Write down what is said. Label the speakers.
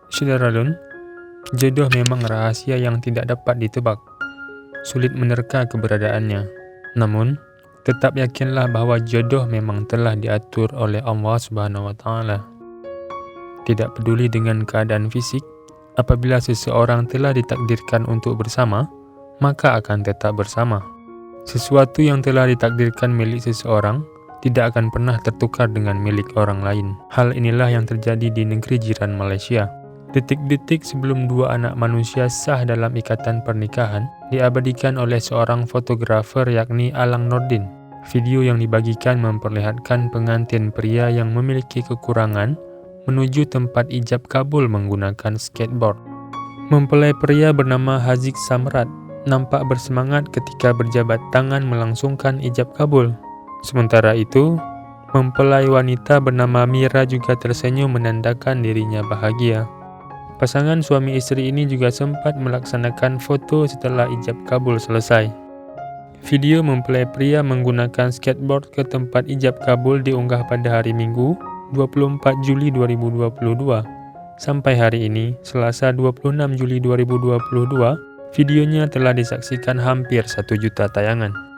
Speaker 1: Saudara-saudara, jodoh memang rahasia yang tidak dapat ditebak. Sulit menerka keberadaannya. Namun, tetap yakinlah bahwa jodoh memang telah diatur oleh Allah Subhanahu wa Ta'ala. Tidak peduli dengan keadaan fisik, apabila seseorang telah ditakdirkan untuk bersama, maka akan tetap bersama. Sesuatu yang telah ditakdirkan milik seseorang tidak akan pernah tertukar dengan milik orang lain. Hal inilah yang terjadi di negeri jiran Malaysia. Detik-detik sebelum dua anak manusia sah dalam ikatan pernikahan diabadikan oleh seorang fotografer yakni Alang Nordin. Video yang dibagikan memperlihatkan pengantin pria yang memiliki kekurangan menuju tempat ijab kabul menggunakan skateboard. Mempelai pria bernama Haziq Samrat nampak bersemangat ketika berjabat tangan melangsungkan ijab kabul. Sementara itu, mempelai wanita bernama Mira juga tersenyum menandakan dirinya bahagia. Pasangan suami istri ini juga sempat melaksanakan foto setelah ijab kabul selesai. Video mempelai pria menggunakan skateboard ke tempat ijab kabul diunggah pada hari Minggu, 24 Juli 2022. Sampai hari ini, Selasa 26 Juli 2022, videonya telah disaksikan hampir 1 juta tayangan.